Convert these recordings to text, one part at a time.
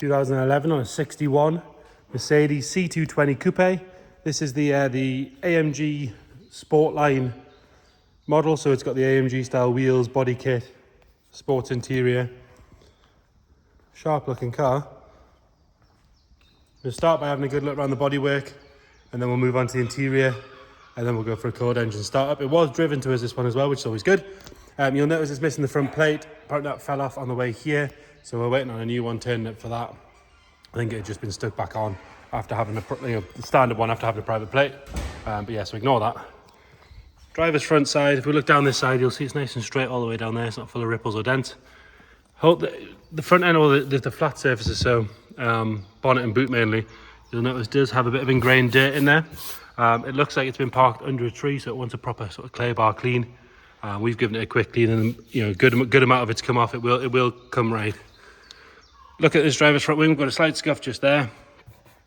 2011 on a 61 Mercedes C220 Coupe. This is the AMG Sportline model, so it's got the AMG style wheels, body kit, sports interior. Sharp looking car. We'll start by having a good look around the bodywork, and then we'll move on to the interior, and then we'll go for a cold engine startup. It was driven to us, this one as well, which is always good. You'll notice it's missing the front plate. Apparently that fell off on the way here, so we're waiting on a new one turning up for that. I think it had just been stuck back on after having the standard one after having a private plate. But yeah, so ignore that. Driver's front side, if we look down this side, you'll see it's nice and straight all the way down there. It's not full of ripples or dents. The front end, or the flat surfaces, so bonnet and boot mainly, you'll notice does have a bit of ingrained dirt in there. It looks like it's been parked under a tree, so it wants a proper sort of clay bar clean. We've given it a quick clean, and a good amount of it's come off. It will come right. Look at this driver's front wing. We've got a slight scuff just there.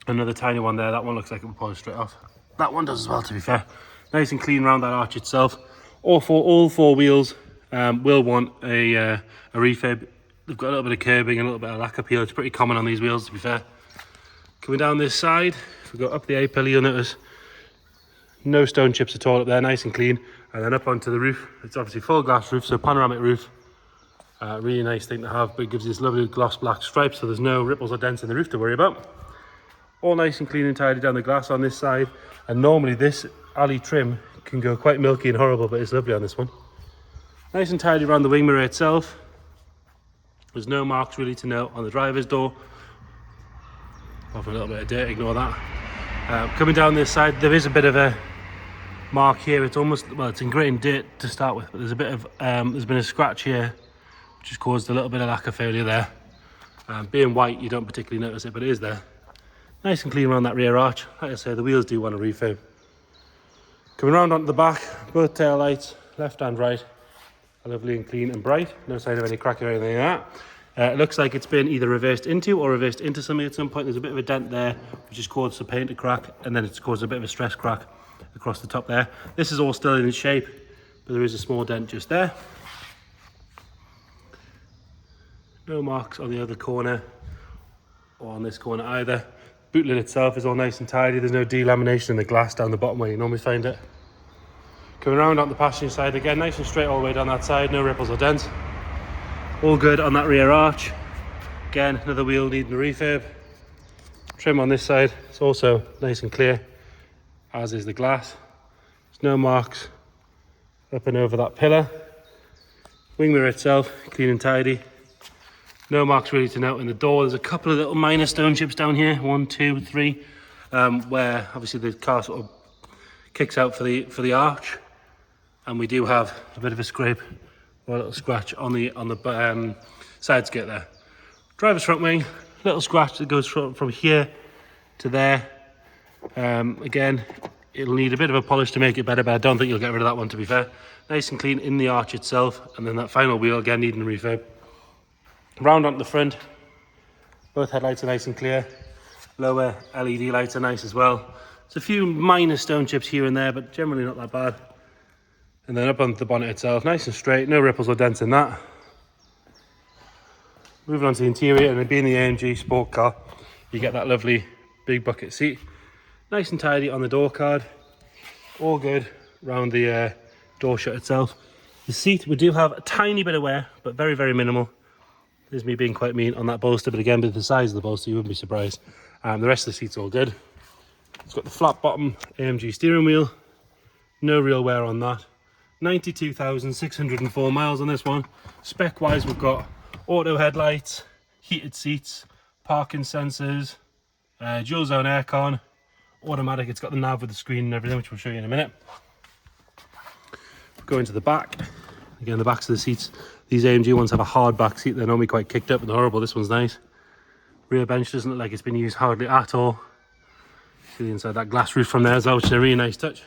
Another tiny one there. That one looks like it will polish straight off. That one does as well, to be fair. Nice and clean around that arch itself. All four wheels will want a refurb. They've got a little bit of curbing and a little bit of lack appeal. It's pretty common on these wheels, to be fair. Coming down this side, if we go up the A-pillar, you'll notice no stone chips at all up there, nice and clean. And then up onto the roof, it's obviously full glass roof, so panoramic roof. Really nice thing to have, but it gives you this lovely gloss black stripe, so there's no ripples or dents in the roof to worry about. All nice and clean and tidy down the glass on this side. And normally this alley trim can go quite milky and horrible, but it's lovely on this one. Nice and tidy around the wing mirror itself. There's no marks really to note on the driver's door. Off a little bit of dirt, ignore that. Coming down this side, there is a bit of a mark here. It's almost, well, it's ingrained dirt to start with, but there's a bit of, there's been a scratch here, which has caused a little bit of lacquer failure there. Being white, you don't particularly notice it, but it is there. Nice and clean around that rear arch. Like I say, the wheels do want a refurb. Coming around onto the back, both tail lights, left and right, are lovely and clean and bright. No sign of any crack or anything like that. It looks like it's been either reversed into or reversed into something at some point. There's a bit of a dent there, which has caused the paint to crack, and then it's caused a bit of a stress crack across the top there. This is all still in its shape, but there is a small dent just there. No marks on the other corner or on this corner either. Boot lid itself is all nice and tidy. There's no delamination in the glass down the bottom where you normally find it. Coming around on the passenger side again, nice and straight all the way down that side, no ripples or dents. All good on that rear arch. Again, another wheel needing a refurb. Trim on this side, it's also nice and clear, as is the glass. There's no marks up and over that pillar. Wing mirror itself, clean and tidy. No marks really to note in the door. There's a couple of little minor stone chips down here, 1, 2, 3, where obviously the car sort of kicks out for the arch, and we do have a bit of a scrape or a little scratch on the side skirt there. Driver's front wing, little scratch that goes from here to there. Again, it'll need a bit of a polish to make it better, but I don't think you'll get rid of that one, to be fair. Nice and clean in the arch itself, and then that final wheel again needing a refurb. Round onto the front, both headlights are nice and clear. Lower LED lights are nice as well. There's a few minor stone chips here and there, but generally not that bad. And then up onto the bonnet itself, nice and straight, no ripples or dents in that. Moving on to the interior, and being the AMG sport car, you get that lovely big bucket seat. Nice and tidy on the door card. All good around the door shut itself. The seat, we do have a tiny bit of wear, but very, very minimal. There's me being quite mean on that bolster, but again, with the size of the bolster, you wouldn't be surprised. The rest of the seat's all good. It's got the flat bottom AMG steering wheel. No real wear on that. 92,604 miles on this one. Spec-wise, we've got auto headlights, heated seats, parking sensors, dual zone aircon, automatic. It's got the nav with the screen and everything, which we'll show you in a minute. Go into the back. Again, the backs of the seats. These AMG ones have a hard back seat. They're normally quite kicked up and horrible. This one's nice. Rear bench doesn't look like it's been used hardly at all. See inside that glass roof from there as well, which is a really nice touch.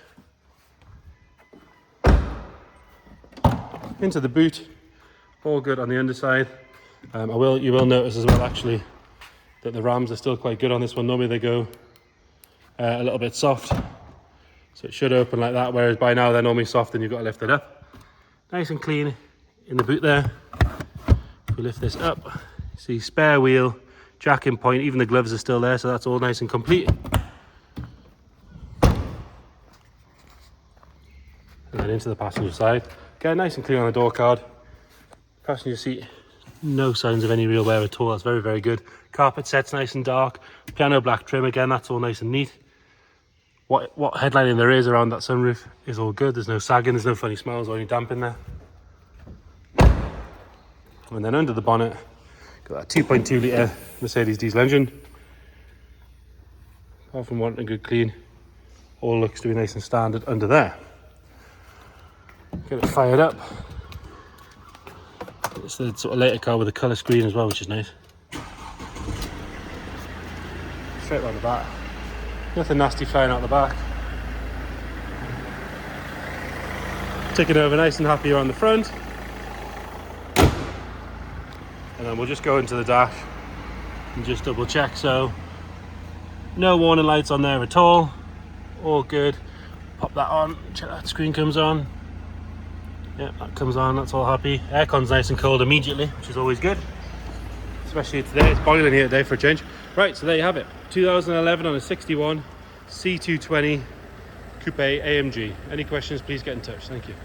Into the boot. All good on the underside. You will notice as well, actually, that the rams are still quite good on this one. Normally they go a little bit soft, so it should open like that, whereas by now they're normally soft and you've got to lift it up. Nice and clean in the boot there. If we lift this up, you see spare wheel, jack in point, even the gloves are still there, so that's all nice and complete. And then into the passenger side. Again, nice and clean on the door card. Passenger seat, no signs of any real wear at all. That's very, very good. Carpet set's nice and dark. Piano black trim again, that's all nice and neat. What headlining there is around that sunroof is all good. There's no sagging, there's no funny smells or any damp in there. And then under the bonnet, got that 2.2 litre Mercedes diesel engine. Apart from wanting a good clean, all looks to be nice and standard under there. Get it fired up. It's the sort of later car with a colour screen as well, which is nice. Straight around the back. Nothing nasty flying out the back. Taking over nice and happy around the front. And then we'll just go into the dash and just double check. So no warning lights on there at all. All good. Pop that on, check that screen comes on. Yeah, that comes on, that's all happy. Aircon's nice and cold immediately, which is always good. Especially today, it's boiling here today for a change. Right, so there you have it. 2011 on a 61 C220 Coupe AMG. Any questions, please get in touch. Thank you.